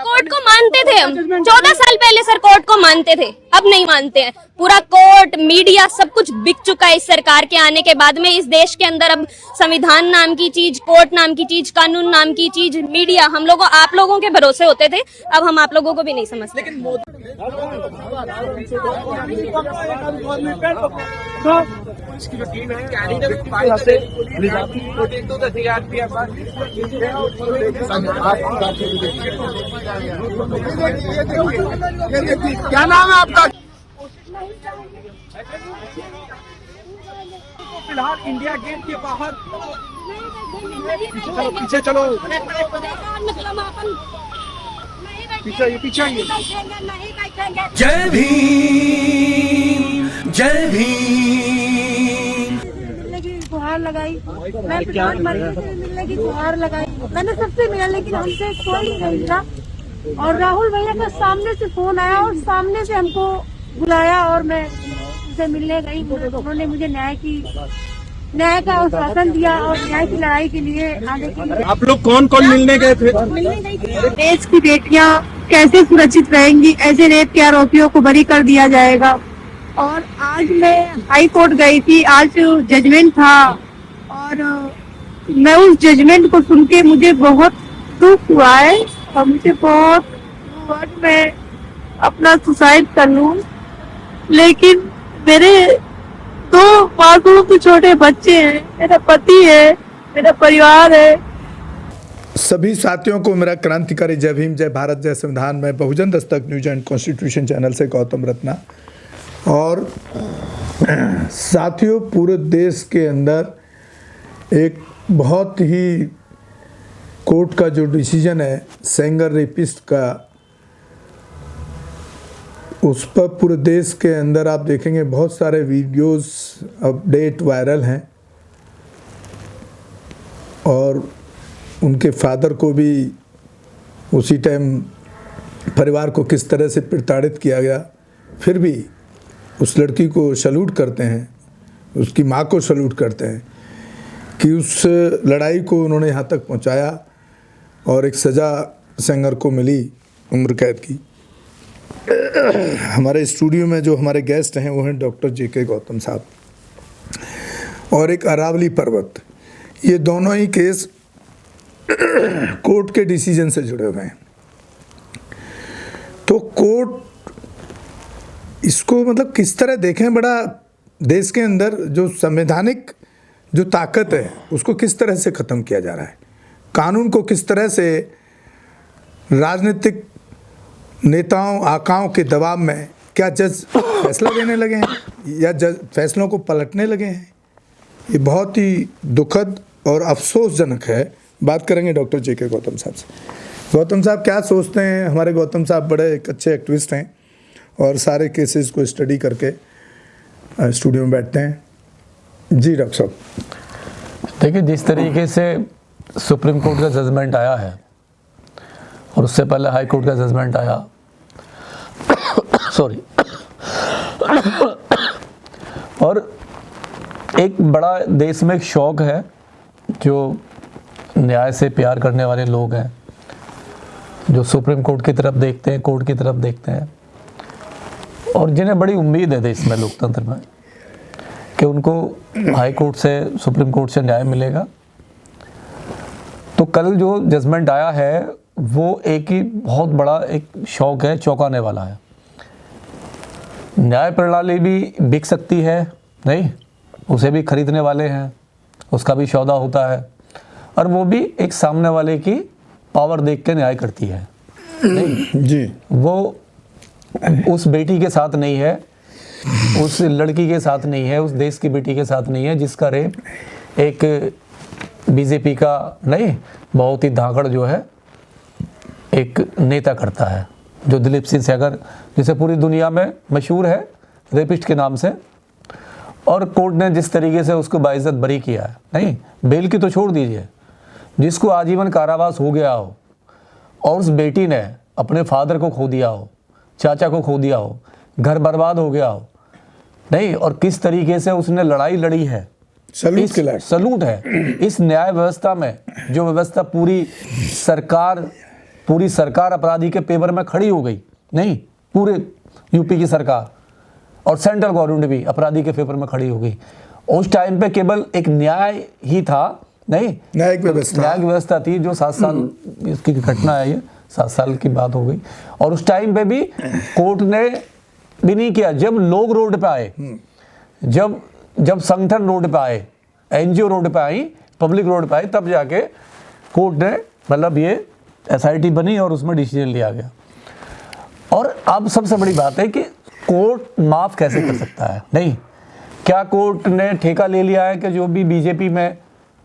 Court को मानते थे हम 14 साल पहले सर, कोर्ट को मानते थे, अब नहीं मानते हैं। पूरा कोर्ट, मीडिया, सब कुछ बिक चुका है इस सरकार के आने के बाद में। इस देश के अंदर अब संविधान नाम की चीज, कोर्ट नाम की चीज, कानून नाम की चीज, मीडिया, हम लोगों, आप लोगों के भरोसे होते थे, अब हम आप लोगों को भी नहीं समझते। इसकी जो टीम है क्या नाम है आपका? फिलहाल इंडिया गेट के बाहर पीछे चलो, पीछे आइए। जय भीम, जय भीम। मिलने की गुहार लगाई, मैं किसान मरीज से मिलने की गुहार लगाई, मैंने सबसे मिला लेकिन हमसे कोई नहीं मिला। और राहुल भैया का सामने से फोन आया और सामने से हमको बुलाया और मैं उनसे मिलने गई। उन्होंने मुझे न्याय का आश्वासन दिया और न्याय की लड़ाई के लिए आगे के लिए। आप लोग कौन कौन मिलने गए थे? देश की बेटियां कैसे सुरक्षित रहेंगी, ऐसे रेप के आरोपियों को बरी कर दिया जाएगा। और आज मैं हाई कोर्ट गई थी, आज जजमेंट था और मैं उस जजमेंट को सुन के मुझे बहुत दुख हुआ है और मुझे बहुत मैं अपना सुसाइड कर लूं, लेकिन मेरे 2 मासूम छोटे बच्चे हैं, मेरा पति है, मेरा परिवार है। सभी साथियों को मेरा क्रांतिकारी जय भीम, जय भारत, जय संविधान। मैं बहुजन Dastak news and constitution channel से गौतम रत्ना। और साथियों, पूरे देश के अंदर एक बहुत ही कोर्ट का जो डिसीजन है सेंगर रेपिस्ट का, उस पर पूरे देश के अंदर आप देखेंगे बहुत सारे वीडियोस अपडेट वायरल हैं और उनके फादर को भी उसी टाइम परिवार को किस तरह से प्रताड़ित किया गया, फिर भी उस लड़की को सैल्यूट करते हैं, उसकी माँ को सैल्यूट करते हैं कि उस लड़ाई को उन्होंने यहाँ तक पहुँचाया और एक सज़ा सेंगर को मिली उम्र कैद की। हमारे स्टूडियो में जो हमारे गेस्ट हैं वो हैं डॉक्टर JK गौतम साहब और एक अरावली पर्वत। ये दोनों ही केस कोर्ट के डिसीजन से जुड़े हुए हैं। तो कोर्ट इसको मतलब किस तरह देखें, बड़ा देश के अंदर जो संवैधानिक जो ताकत है उसको किस तरह से ख़त्म किया जा रहा है, कानून को किस तरह से राजनीतिक नेताओं आकाओं के दबाव में क्या जज फैसला देने लगे हैं या जज फैसलों को पलटने लगे हैं। ये बहुत ही दुखद और अफसोसजनक है। बात करेंगे डॉक्टर JK गौतम साहब से। गौतम साहब क्या सोचते हैं? हमारे गौतम साहब बड़े एक अच्छे एक्टिविस्ट हैं और सारे केसेस को स्टडी करके स्टूडियो में बैठते हैं। जी डॉक्टर साहब। देखिए, जिस तरीके से सुप्रीम कोर्ट का जजमेंट आया है और उससे पहले हाई कोर्ट का जजमेंट आया सॉरी और एक बड़ा देश में एक शौक है, जो न्याय से प्यार करने वाले लोग हैं, जो सुप्रीम कोर्ट की तरफ देखते हैं, कोर्ट की तरफ देखते हैं और जिन्हें बड़ी उम्मीद है देश में, लोकतंत्र में, कि उनको हाई कोर्ट से, सुप्रीम कोर्ट से न्याय मिलेगा। तो कल जो जजमेंट आया है वो एक ही बहुत बड़ा एक शौक है, चौंकाने वाला है। न्याय प्रणाली भी बिक सकती है, नहीं, उसे भी खरीदने वाले हैं, उसका भी सौदा होता है और वो भी एक सामने वाले की पावर देख के न्याय करती है, नहीं जी। वो उस बेटी के साथ नहीं है, उस लड़की के साथ नहीं है, उस देश की बेटी के साथ नहीं है जिसका रेप एक बीजेपी का नहीं, बहुत ही धाकड़ जो है एक नेता करता है, जो दिलीप सिंह सेंगर, जिसे पूरी दुनिया में मशहूर है रेपिस्ट के नाम से। और कोर्ट ने जिस तरीके से उसको बाइज्जत बरी किया है, नहीं बेल की तो छोड़ दीजिए, जिसको आजीवन कारावास हो गया हो और उस बेटी ने अपने फादर को खो दिया हो, चाचा को खो दिया हो, घर बर्बाद हो गया हो, नहीं, और किस तरीके से उसने लड़ाई लड़ी है, सलूट है। इस न्याय व्यवस्था में, जो व्यवस्था पूरी सरकार पूरी सरकार अपराधी के पेपर में खड़ी हो गई, नहीं पूरे यूपी की सरकार और सेंट्रल गवर्नमेंट भी अपराधी के फेवर में खड़ी हो गई। उस टाइम पे केवल एक न्याय ही था, नहीं न्यायिक व्यवस्था थी, जो 7 साल इसकी घटना है, ये 7 साल की बात हो गई। और उस टाइम पे भी कोर्ट ने भी नहीं किया। जब लोग रोड पे आए, जब संगठन रोड पे आए, एनजीओ रोड पे आई, पब्लिक रोड पे आई, तब जाके कोर्ट ने मतलब ये एसआईटी बनी और उसमें डिसीजन लिया गया। और अब सबसे बड़ी बात है कि कोर्ट माफ कैसे कर सकता है? नहीं, क्या कोर्ट ने ठेका ले लिया है कि जो भी बीजेपी में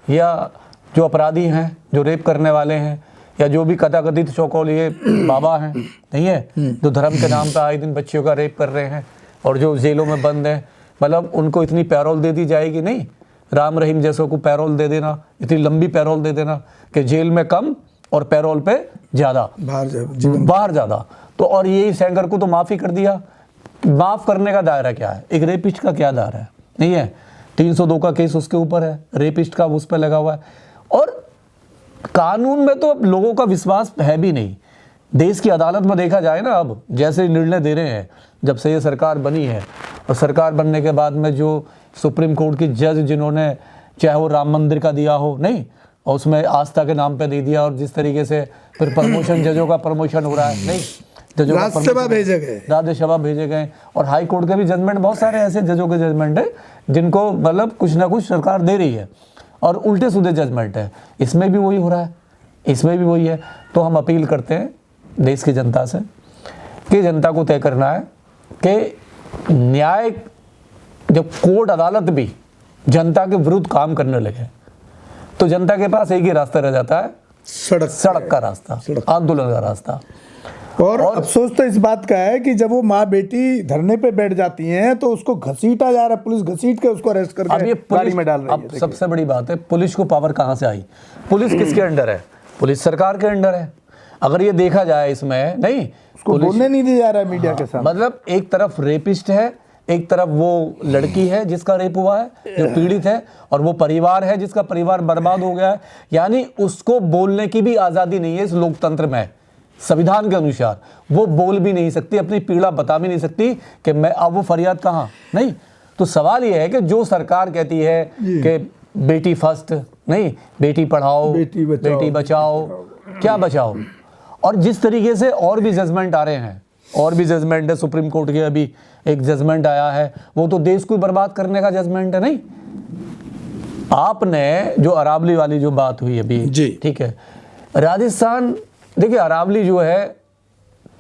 या जो अपराधी हैं, जो रेप करने वाले हैं, या जो भी कथाकथित चौकोलिए बाबा हैं, नहीं है, जो धर्म के नाम पर आए दिन बच्चियों का रेप कर रहे हैं और जो जेलों में बंद हैं, मतलब उनको इतनी पैरोल दे दी जाएगी? नहीं, राम रहीम जैसों को पैरोल दे देना, इतनी लंबी पैरोल दे देना कि जेल में कम और पैरोल पे ज़्यादा, बाहर ज़्यादा। तो और यही सेंगर को तो माफ़ ही कर दिया। माफ़ करने का दायरा क्या है? एक रेपिस्ट का क्या दायरा है? नहीं है, 302 का केस उसके ऊपर है, रेपिस्ट का उस पर लगा हुआ है। और कानून में तो अब लोगों का विश्वास है भी नहीं। देश की अदालत में देखा जाए ना, अब जैसे निर्णय दे रहे हैं, जब से ये सरकार बनी है, और सरकार बनने के बाद में जो सुप्रीम कोर्ट की जज जिन्होंने, चाहे वो राम मंदिर का दिया हो, नहीं, और उसमें आस्था के नाम पे दे दिया, और जिस तरीके से फिर प्रमोशन, जजों का प्रमोशन हो रहा है, नहीं, जजों का राज्यसभा भेजे गए, राज्यसभा भेजे गए। और हाई कोर्ट के भी जजमेंट, बहुत सारे ऐसे जजों के जजमेंट है जिनको मतलब कुछ ना कुछ सरकार दे रही है, और उल्टे सीधे जजमेंट है। इसमें भी वही हो रहा है, इसमें भी वही है। तो हम अपील करते हैं देश की जनता से कि जनता को तय करना है कि न्याय, जब कोर्ट अदालत भी जनता के विरुद्ध काम करने लगे तो जनता के पास एक ही रास्ता रह जाता है, सड़क का रास्ता, आंदोलन का रास्ता। और अफसोस तो इस बात का है कि जब वो माँ बेटी धरने पे बैठ जाती हैं तो उसको घसीटा जा रहा है, पुलिस घसीट के उसको अरेस्ट करके अब ये गाड़ी में डाल रही है। अब सबसे बड़ी बात है, पुलिस को पावर कहाँ से आई? पुलिस किसके अंडर है? पुलिस सरकार के अंडर है। अगर ये देखा जाए इसमें, नहीं, उसको बोलने नहीं दिया जा रहा है मीडिया के सामने। मतलब एक तरफ रेपिस्ट है, एक तरफ वो लड़की है जिसका रेप हुआ है, जो पीड़ित है, और वो परिवार है जिसका परिवार बर्बाद हो गया है। यानी उसको बोलने की भी आज़ादी नहीं है इस लोकतंत्र में। संविधान के अनुसार वो बोल भी नहीं सकती, अपनी पीड़ा बता भी नहीं सकती कि मैं, अब वो फरियाद कहाँ? नहीं। तो सवाल ये है कि जो सरकार कहती है कि बेटी फर्स्ट, नहीं, बेटी पढ़ाओ, बेटी बचाओ, क्या बचाओ? और जिस तरीके से और भी जजमेंट आ रहे हैं, और भी जजमेंट है सुप्रीम कोर्ट के, अभी एक जजमेंट आया है, वो तो देश को बर्बाद करने का जजमेंट है। नहीं, आपने जो अरावली वाली जो बात हुई अभी, ठीक है, राजस्थान, देखिए अरावली जो है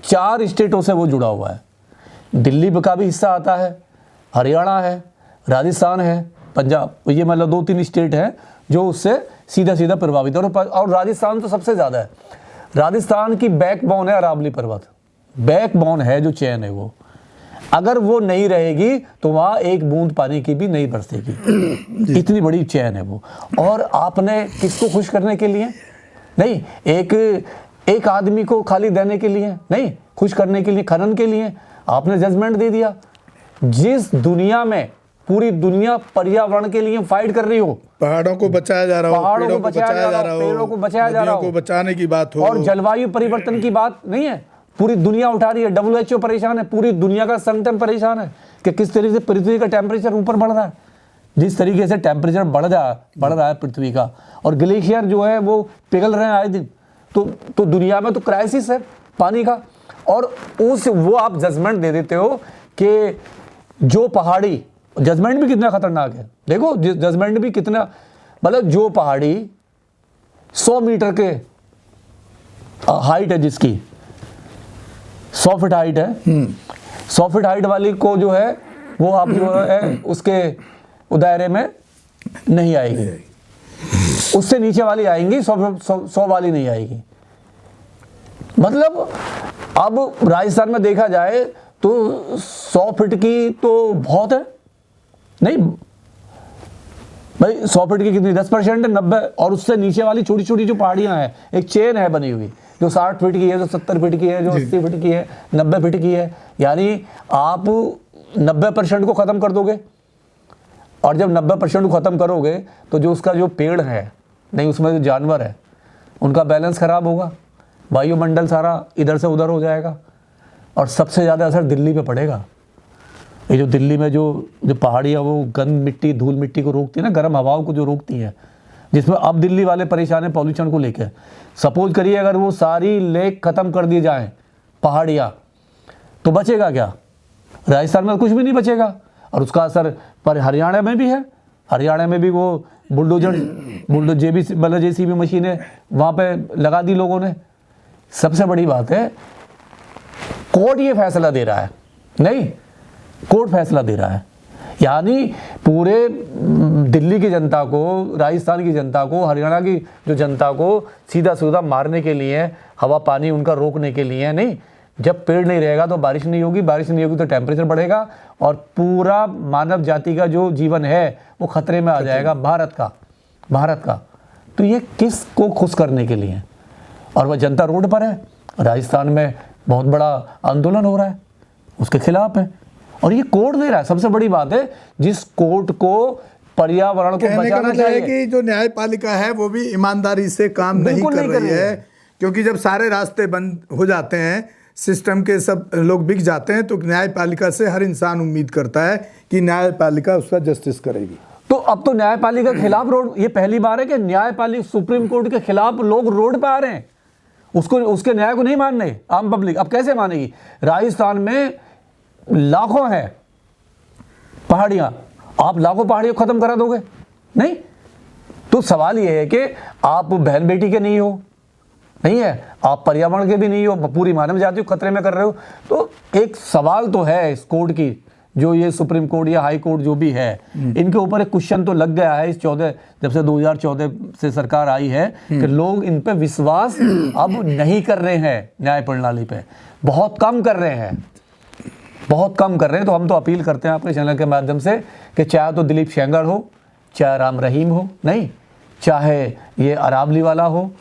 4 स्टेटों से वो जुड़ा हुआ है। दिल्ली का भी हिस्सा आता है, हरियाणा है, राजस्थान है, पंजाब, ये मतलब 2-3 स्टेट हैं जो उससे सीधा सीधा प्रभावित है। और राजस्थान तो सबसे ज़्यादा है। राजस्थान की बैकबोन है अरावली पर्वत, बैकबोन है जो चैन है वो। अगर वो नहीं रहेगी तो वहाँ एक बूंद पानी की भी नहीं बरसेगी, इतनी बड़ी चैन है वो। और आपने किसको खुश करने के लिए? नहीं, एक आदमी को खाली देने के लिए नहीं, खुश करने के लिए, खनन के लिए आपने जजमेंट दे दिया। जिस दुनिया में पूरी दुनिया पर्यावरण के लिए फाइट कर रही हो, पहाड़ों को बचाया जा रहा हो, पहाड़ों को बचाया जा रहा हो, पेड़ों को बचाया जा रहा हो, बचाने की बात हो, और जलवायु परिवर्तन की बात नहीं है, पूरी दुनिया उठा रही है। WHO परेशान है, पूरी दुनिया का संगठन परेशान है कि किस तरीके से पृथ्वी का टेम्परेचर ऊपर बढ़ रहा है। जिस तरीके से टेम्परेचर बढ़ रहा है पृथ्वी का, और ग्लेशियर जो है वो पिघल रहे हैं आए दिन, तो दुनिया में तो क्राइसिस है पानी का। और वो आप जजमेंट दे देते हो कि जो पहाड़ी, जजमेंट भी कितना खतरनाक है, देखो जजमेंट भी कितना, मतलब जो पहाड़ी 100 मीटर के हाइट है, जिसकी 100 फीट हाइट है, 100 फीट हाइट वाली को जो है वो आप जो है उसके दायरे में नहीं आएगी, उससे नीचे वाली आएंगी, 100 वाली नहीं आएगी। मतलब अब राजस्थान में देखा जाए तो 100 फीट की तो बहुत है, नहीं भाई 100 फीट की कितनी, 10% है, 90, और उससे नीचे वाली छोटी छोटी जो पहाड़ियां हैं, एक चेन है बनी हुई, जो 60 फीट की है, जो 70 फीट की है, जो 80 फीट की है, 90 फीट की है। यानी आप 90% को ख़त्म कर दोगे, और जब 90% को ख़त्म करोगे तो जो उसका जो पेड़ है, नहीं, उसमें जो जानवर है, उनका बैलेंस ख़राब होगा। वायुमंडल सारा इधर से उधर हो जाएगा और सबसे ज़्यादा असर दिल्ली पे पड़ेगा। ये जो दिल्ली में जो पहाड़ियाँ वो गंद मिट्टी धूल मिट्टी को रोकती है ना, गर्म हवाओं को जो रोकती है, जिसमें अब दिल्ली वाले परेशान हैं पॉल्यूशन को लेकर। सपोज करिए अगर वो सारी लेक ख़त्म कर दी जाएँ पहाड़ियाँ, तो बचेगा क्या? राजस्थान में कुछ भी नहीं बचेगा। और उसका असर पर हरियाणा में भी है। हरियाणा में भी वो बुलडोजर जेसीबी मशीनें वहाँ पे लगा दी लोगों ने। सबसे बड़ी बात है कोर्ट ये फैसला दे रहा है, नहीं, कोर्ट फैसला दे रहा है, यानी पूरे दिल्ली की जनता को, राजस्थान की जनता को, हरियाणा की जो जनता को सीधा सीधा मारने के लिए, हवा पानी उनका रोकने के लिए नहीं। जब पेड़ नहीं रहेगा तो बारिश नहीं होगी, बारिश नहीं होगी तो टेम्परेचर बढ़ेगा और पूरा मानव जाति का जो जीवन है वो खतरे में आ जाएगा, भारत का। तो ये किस को खुश करने के लिए? और वह जनता रोड पर है। राजस्थान में बहुत बड़ा आंदोलन हो रहा है, उसके खिलाफ है और ये कोर्ट दे रहा है। सबसे बड़ी बात है जिस कोर्ट को पर्यावरण को बचाना चाहिए कि जो न्यायपालिका है वो भी ईमानदारी से काम नहीं कर रही है, क्योंकि जब सारे रास्ते बंद हो जाते हैं, सिस्टम के सब लोग बिक जाते हैं, तो न्यायपालिका से हर इंसान उम्मीद करता है कि न्यायपालिका उसका जस्टिस करेगी। तो अब तो न्यायपालिका के खिलाफ रोड, ये पहली बार है कि न्यायपालिका सुप्रीम कोर्ट के खिलाफ लोग रोड पे आ रहे हैं, उसके न्याय को नहीं मान रहे आम पब्लिक। अब कैसे मानेगी? राजस्थान में लाखों है पहाड़ियां, आप लाखों पहाड़ियों को खत्म करा दोगे? नहीं। तो सवाल यह है कि आप बहन बेटी के नहीं हो, नहीं है, आप पर्यावरण के भी नहीं हो, पूरी मानव जाति को खतरे में कर रहे हो। तो एक सवाल तो है इस कोर्ट की, जो ये सुप्रीम कोर्ट या हाई कोर्ट जो भी है, इनके ऊपर एक क्वेश्चन तो लग गया है इस 14 जब से 2014 से सरकार आई है कि लोग इन पे विश्वास अब नहीं कर रहे हैं, न्याय प्रणाली पे बहुत कम कर रहे हैं, बहुत कम कर रहे हैं। तो हम तो अपील करते हैं आपके चैनल के माध्यम से कि चाहे तो दिलीप सेंगर हो, चाहे राम रहीम हो, नहीं, चाहे ये अरावली वाला हो,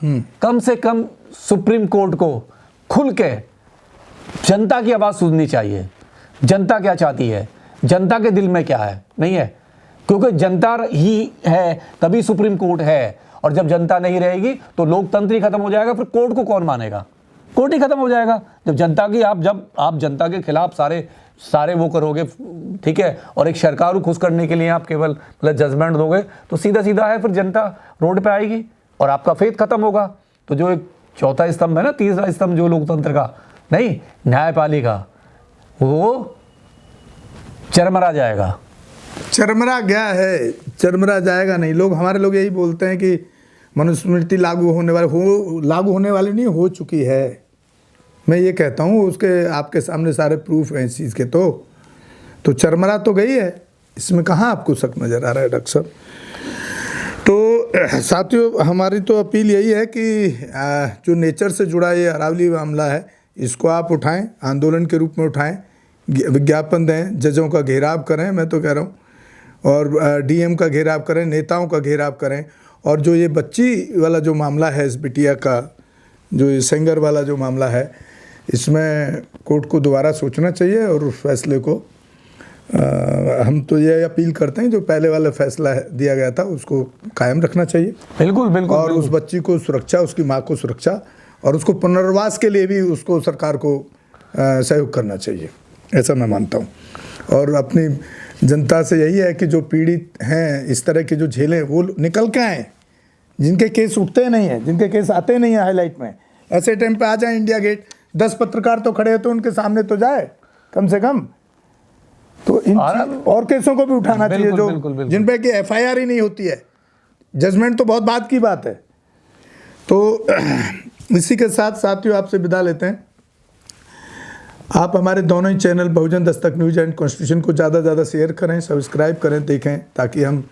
कम से कम सुप्रीम कोर्ट को खुल के जनता की आवाज़ सुननी चाहिए। जनता क्या चाहती है, जनता के दिल में क्या है, नहीं है, क्योंकि जनता ही है तभी सुप्रीम कोर्ट है। और जब जनता नहीं रहेगी तो लोकतंत्र ही खत्म हो जाएगा, फिर कोर्ट को कौन मानेगा? कोर्ट ही खत्म हो जाएगा। जब जनता की जब आप जनता के खिलाफ सारे वो करोगे, ठीक है, और एक सरकार को खुश करने के लिए आप केवल मतलब जजमेंट दोगे, तो सीधा सीधा है फिर जनता रोड पे आएगी और आपका फेथ खत्म होगा। तो जो एक चौथा स्तंभ है ना, तीसरा स्तंभ जो लोकतंत्र का, नहीं, न्यायपालिका, वो चरमरा जाएगा। चरमरा गया है, चरमरा जाएगा नहीं। हमारे लोग यही बोलते हैं कि मनुस्मृति लागू होने वाली नहीं, हो चुकी है। मैं ये कहता हूँ, उसके आपके सामने सारे प्रूफ हैं इस चीज़ के। तो चरमरा तो गई है, इसमें कहाँ आपको शक नज़र आ रहा है डॉक्टर साहब? तो साथियों, हमारी तो अपील यही है कि जो नेचर से जुड़ा ये अरावली मामला है, इसको आप उठाएं, आंदोलन के रूप में उठाएं, विज्ञापन दें, जजों का घेराव करें, मैं तो कह रहा हूँ, और डीएम का घेराव करें, नेताओं का घेराव करें। और जो ये बच्ची वाला जो मामला है, इस बिटिया का जो ये सेंगर वाला जो मामला है, इसमें कोर्ट को दोबारा सोचना चाहिए और उस फैसले को हम तो ये अपील करते हैं जो पहले वाला फैसला दिया गया था उसको कायम रखना चाहिए। बिल्कुल बिल्कुल। और उस बच्ची को सुरक्षा, उसकी माँ को सुरक्षा, और उसको पुनर्वास के लिए भी उसको सरकार को सहयोग करना चाहिए, ऐसा मैं मानता हूँ। और अपनी जनता से यही है कि जो पीड़ित हैं इस तरह के जो झेलें, वो निकल के आएँ, जिनके केस उठते नहीं हैं, जिनके केस आते नहीं हैं हाईलाइट में, ऐसे टाइम पे आ जाए इंडिया गेट। 10 पत्रकार तो खड़े हैं तो उनके सामने तो जाए कम से कम। तो इन और केसों को भी उठाना चाहिए जो जिन पे कि एफआईआर ही नहीं होती है। जजमेंट तो बहुत बात की बात है। तो इसी के साथ साथियों आपसे विदा लेते हैं। आप हमारे दोनों ही channel Bahujan Dastak news and constitution को ज़्यादा से ज़्यादा शेयर करें, सब्सक्राइब करें, देखें, ताकि हम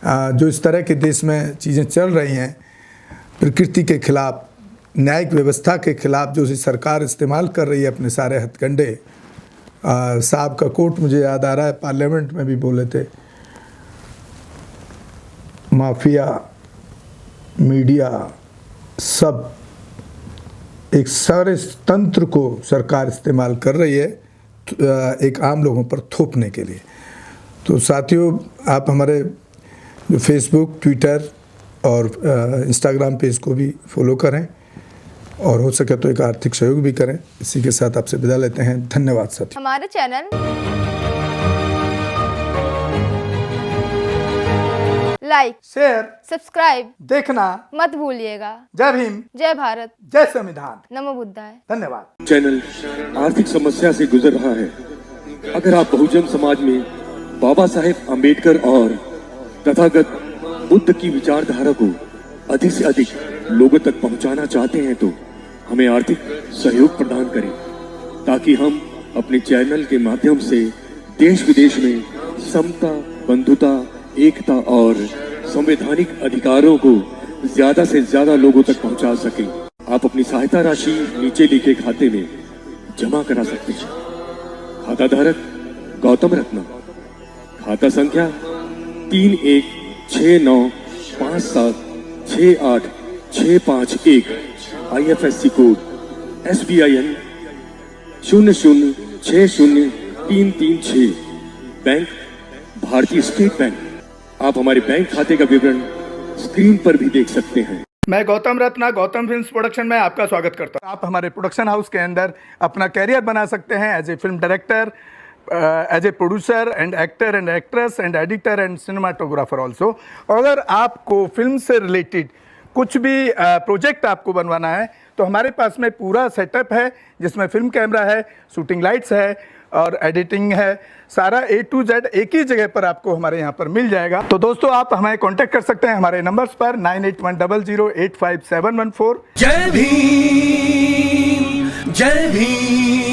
जो इस तरह के देश में चीज़ें चल रही हैं, प्रकृति के खिलाफ, न्यायिक व्यवस्था के खिलाफ जो सरकार इस्तेमाल कर रही है अपने सारे हथकंडे। साहब का कोट मुझे याद आ रहा है, पार्लियामेंट में भी बोले थे, माफिया, मीडिया, सब एक सारे तंत्र को सरकार इस्तेमाल कर रही है एक आम लोगों पर थोपने के लिए। तो साथियों, आप हमारे जो फेसबुक, ट्विटर और इंस्टाग्राम पेज को भी फॉलो करें। और हो सके तो एक आर्थिक सहयोग भी करें। इसी के साथ आपसे विदा लेते हैं। धन्यवाद साथी। हमारे चैनल लाइक, शेयर, सब्सक्राइब देखना मत भूलिएगा। जय भीम, जय भारत, जय संविधान, नमो बुद्धाय। धन्यवाद। चैनल आर्थिक समस्या से गुजर रहा है। अगर आप बहुजन समाज में बाबा साहेब अम्बेडकर और तथागत बुद्ध की विचारधारा को अधिक से अधिक लोगों तक पहुंचाना चाहते हैं तो हमें आर्थिक सहयोग प्रदान करें, ताकि हम अपने चैनल के माध्यम से देश विदेश में समता, बंधुता, एकता और संवैधानिक अधिकारों को ज्यादा से ज्यादा लोगों तक पहुंचा सकें। आप अपनी सहायता राशि नीचे लिखे खाते में जमा करा सकते हैं। खाता धारक गौतम रत्ना, खाता संख्या 3169576861, IFSC कोड SBIN 0060336, बैंक भारतीय स्टेट बैंक। आप हमारे बैंक खाते का विवरण स्क्रीन पर भी देख सकते हैं। मैं गौतम रत्ना गौतम फिल्म्स प्रोडक्शन में आपका स्वागत करता हूं। आप हमारे प्रोडक्शन हाउस के अंदर अपना कैरियर बना सकते हैं as a film director, as a producer and actor and actress and editor and cinematographer also. अगर आपको फिल्म से रिलेटेड कुछ भी प्रोजेक्ट आपको बनवाना है तो हमारे पास में पूरा सेटअप है, जिसमें फिल्म कैमरा है, शूटिंग लाइट्स है और एडिटिंग है। सारा A to Z एक ही जगह पर आपको हमारे यहाँ पर मिल जाएगा। तो दोस्तों आप हमें कांटेक्ट कर सकते हैं हमारे नंबर्स पर 9810085714। जय भीम, जय भीम।